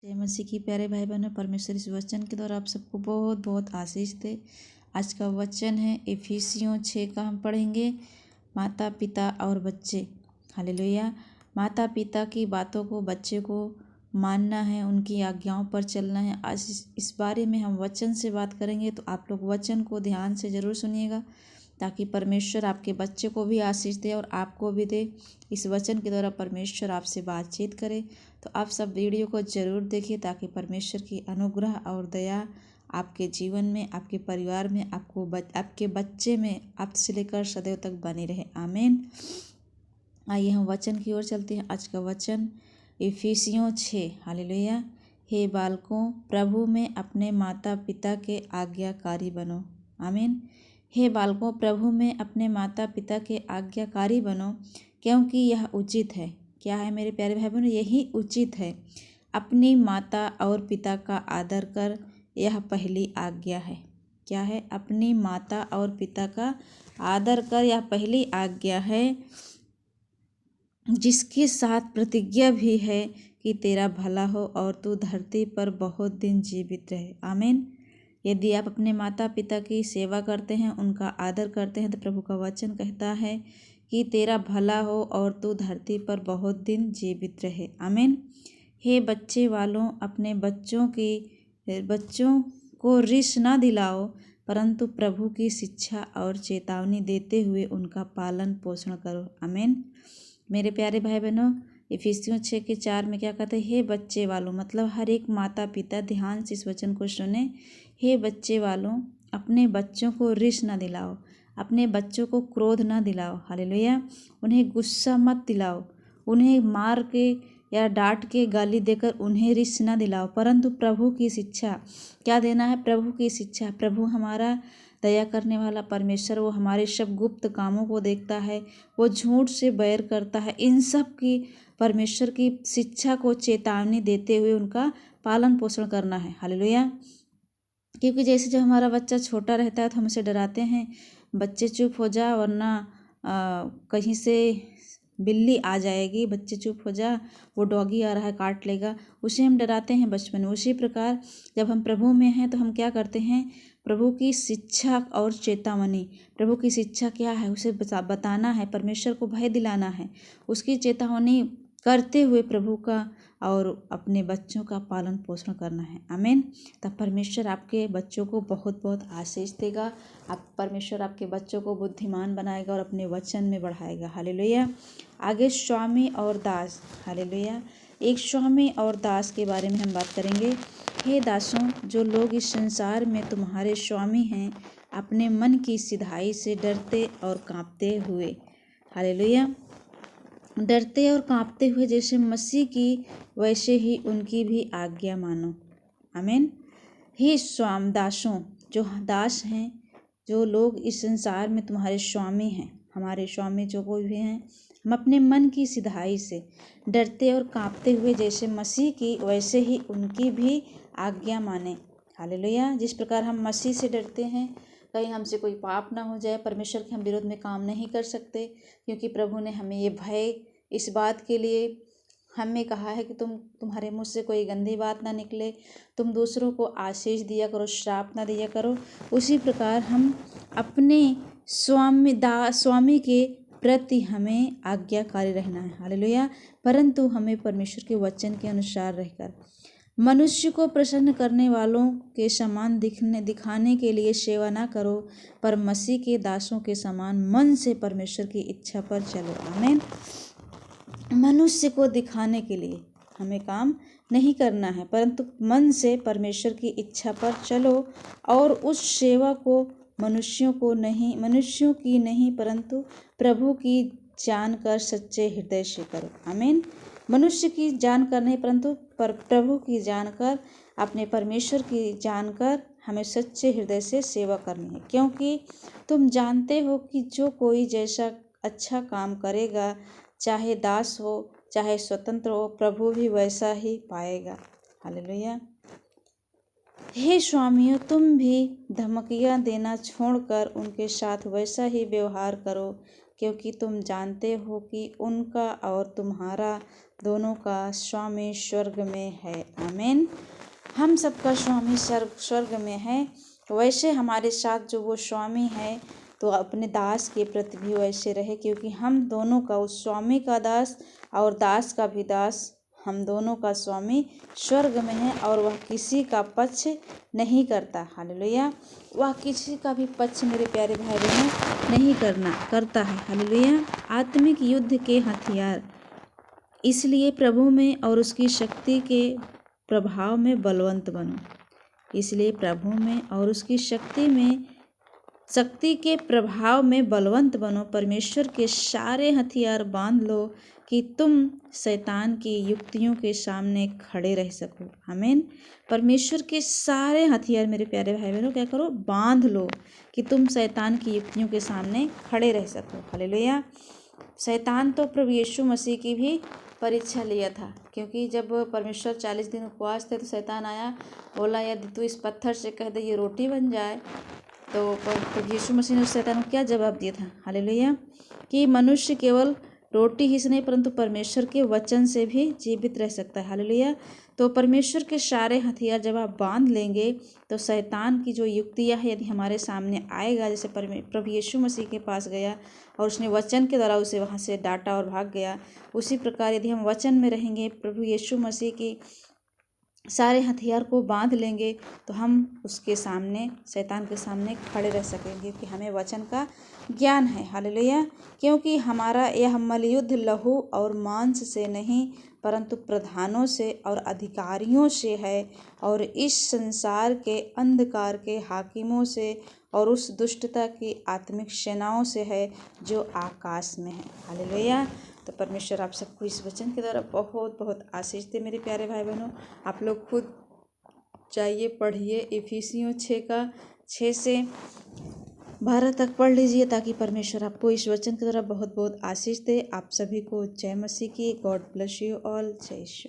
जय मसीह की प्यारे भाई बहनों, परमेश्वर इस वचन के द्वारा आप सबको बहुत बहुत आशीष दे। आज का वचन है इफिसियों 6 का हम पढ़ेंगे, माता पिता और बच्चे। हालेलुया। माता पिता की बातों को बच्चे को मानना है, उनकी आज्ञाओं पर चलना है। आज इस बारे में हम वचन से बात करेंगे, तो आप लोग वचन को ध्यान से ज़रूर सुनिएगा ताकि परमेश्वर आपके बच्चे को भी आशीष दे और आपको भी दे। इस वचन के द्वारा परमेश्वर आपसे बातचीत करे, तो आप सब वीडियो को ज़रूर देखिए ताकि परमेश्वर की अनुग्रह और दया आपके जीवन में, आपके परिवार में, आपके बच्चे में, आप से लेकर सदैव तक बनी रहे। आमीन। आइए हम वचन की ओर चलते हैं। आज का वचन इफिसियों 6। हालेलुया। हे बालकों, प्रभु में अपने माता पिता के आज्ञाकारी बनो। आमीन। हे बालकों, प्रभु में अपने माता पिता के आज्ञाकारी बनो, क्योंकि यह उचित है। क्या है मेरे प्यारे भाई बहनों? यही उचित है। अपनी माता और पिता का आदर कर, यह पहली आज्ञा है। क्या है? अपनी माता और पिता का आदर कर, यह पहली आज्ञा है, जिसके साथ प्रतिज्ञा भी है कि तेरा भला हो और तू धरती पर बहुत दिन जीवित रहे। आमीन। यदि आप अपने माता पिता की सेवा करते हैं, उनका आदर करते हैं, तो प्रभु का वचन कहता है कि तेरा भला हो और तू धरती पर बहुत दिन जीवित रहे। आमीन। हे बच्चे वालों, अपने बच्चों को रिस ना दिलाओ, परंतु प्रभु की शिक्षा और चेतावनी देते हुए उनका पालन पोषण करो। आमीन। मेरे प्यारे भाई बहनों, इफिसियों 6 के 4 में क्या कहते हैं? हे बच्चे वालों, मतलब हर एक माता पिता ध्यान से इस वचन को सुने। हे बच्चे वालों, अपने बच्चों को रिस ना दिलाओ, अपने बच्चों को क्रोध ना दिलाओ। हालेलुया। उन्हें गुस्सा मत दिलाओ, उन्हें मार के या डांट के गाली देकर उन्हें रिस ना दिलाओ, परंतु प्रभु की शिक्षा। क्या देना है? प्रभु की शिक्षा। प्रभु हमारा दया करने वाला परमेश्वर, वो हमारे सब गुप्त कामों को देखता है, वो झूठ से बैर करता है। इन सब की परमेश्वर की शिक्षा को चेतावनी देते हुए उनका पालन पोषण करना है। हालेलुया। क्योंकि जैसे जब हमारा बच्चा छोटा रहता है तो हम उसे डराते हैं, बच्चे चुप हो जा वरना कहीं से बिल्ली आ जाएगी, बच्चे चुप हो जा, वो डॉगी आ रहा है काट लेगा, उसे हम डराते हैं बचपन में। उसी प्रकार जब हम प्रभु में हैं तो हम क्या करते हैं? प्रभु की शिक्षा और चेतावनी। प्रभु की शिक्षा क्या है? उसे बताना है, परमेश्वर को भय दिलाना है, उसकी चेतावनी करते हुए प्रभु का और अपने बच्चों का पालन पोषण करना है। आमीन। तब परमेश्वर आपके बच्चों को बहुत बहुत आशीष देगा। परमेश्वर आपके बच्चों को बुद्धिमान बनाएगा और अपने वचन में बढ़ाएगा। हालेलुया। आगे स्वामी और दास। हालेलुया। एक स्वामी और दास के बारे में हम बात करेंगे। हे दासों, जो लोग इस संसार में तुम्हारे स्वामी हैं, अपने मन की सिधाई से डरते और कांपते हुए। हालेलुया। डरते और कांपते हुए जैसे मसीह की, वैसे ही उनकी भी आज्ञा मानो। आमीन। हे दासों, जो दास हैं, जो लोग इस संसार में तुम्हारे स्वामी हैं, हमारे स्वामी जो कोई भी हैं, हम अपने मन की सिधाई से डरते और कांपते हुए जैसे मसीह की, वैसे ही उनकी भी आज्ञा माने। हालेलुया। जिस प्रकार हम मसीह से डरते हैं, कहीं हमसे कोई पाप ना हो जाए, परमेश्वर के हम विरोध में काम नहीं कर सकते, क्योंकि प्रभु ने हमें ये भय इस बात के लिए हमें कहा है कि तुम्हारे मुँह से कोई गंदी बात ना निकले, तुम दूसरों को आशीष दिया करो, श्राप ना दिया करो। उसी प्रकार हम अपने स्वामी के प्रति हमें आज्ञाकारी रहना है। हालेलुया। परंतु हमें परमेश्वर के वचन के अनुसार रहकर मनुष्य को प्रसन्न करने वालों के समान दिखाने के लिए सेवा ना करो, पर मसीह के दासों के समान मन से परमेश्वर की इच्छा पर चलो। आमीन। मनुष्य को दिखाने के लिए हमें काम नहीं करना है, परंतु मन से परमेश्वर की इच्छा पर चलो और उस सेवा को मनुष्यों की नहीं परंतु प्रभु की जानकर सच्चे हृदय से करो। आमीन। मनुष्य की जानकर नहीं, परंतु प्रभु की जानकर, अपने परमेश्वर की जानकर हमें सच्चे हृदय से सेवा करनी है, क्योंकि तुम जानते हो कि जो कोई जैसा अच्छा काम करेगा, चाहे दास हो चाहे स्वतंत्र हो, प्रभु भी वैसा ही पाएगा। हालेलुया। हे स्वामियों, तुम भी धमकियां देना छोड़कर उनके साथ वैसा ही व्यवहार करो क्योंकि तुम जानते हो कि उनका और तुम्हारा दोनों का स्वामी स्वर्ग में है। आमीन। हम सबका स्वामी स्वर्ग में है, वैसे हमारे साथ जो वो स्वामी है तो अपने दास के प्रति भी वैसे रहे, क्योंकि हम दोनों का, उस स्वामी का दास और दास का भी दास, हम दोनों का स्वामी स्वर्ग में है और वह किसी का पक्ष नहीं करता। हालेलुया। वह किसी का भी पक्ष मेरे प्यारे भाई बहनों नहीं करता है। हालेलुया। आत्मिक युद्ध के हथियार, इसलिए प्रभु में और उसकी शक्ति के प्रभाव में बलवंत बनो। इसलिए प्रभु में और उसकी शक्ति के प्रभाव में बलवंत बनो। परमेश्वर के सारे हथियार बांध लो कि तुम शैतान की युक्तियों के सामने खड़े रह सको। आमीन। परमेश्वर के सारे हथियार मेरे प्यारे भाई बहनों क्या करो, बांध लो कि तुम शैतान की युक्तियों के सामने खड़े रह सको। हालेलुया। शैतान तो प्रभु यीशु मसीह की भी परीक्षा लिया था, क्योंकि जब परमेश्वर 40 दिन उपवास थे तो शैतान आया, बोला यदि तू इस पत्थर से कह दे ये रोटी बन जाए, तो प्रभु यीशु मसीह ने उस शैतान को क्या जवाब दिया था। हालेलुया। कि मनुष्य केवल रोटी ही से नहीं परंतु परमेश्वर के वचन से भी जीवित रह सकता है। हालेलुया। तो परमेश्वर के सारे हथियार जब आप बांध लेंगे तो शैतान की जो युक्तियाँ है यदि हमारे सामने आएगा, जैसे प्रभु यीशु मसीह के पास गया और उसने वचन के द्वारा उसे वहाँ से डांटा और भाग गया, उसी प्रकार यदि हम वचन में रहेंगे, प्रभु यीशु मसीह की सारे हथियार को बांध लेंगे तो हम उसके सामने, शैतान के सामने खड़े रह सकेंगे, कि हमें वचन का ज्ञान है। हालेलुया। क्योंकि हमारा यह मलयुद्ध लहू और मांस से नहीं परंतु प्रधानों से और अधिकारियों से है और इस संसार के अंधकार के हाकिमों से और उस दुष्टता की आत्मिक सेनाओं से है जो आकाश में है। हालेलुया। तो परमेश्वर आप सबको इस वचन के द्वारा बहुत बहुत आशीष दे। मेरे प्यारे भाई बहनों, आप लोग खुद जाइए पढ़िए, इफिसियों 6 से 12 तक पढ़ लीजिए, ताकि परमेश्वर आपको इस वचन के द्वारा बहुत बहुत आशीष दे। आप सभी को जय मसीह की। God bless you all. जय श्री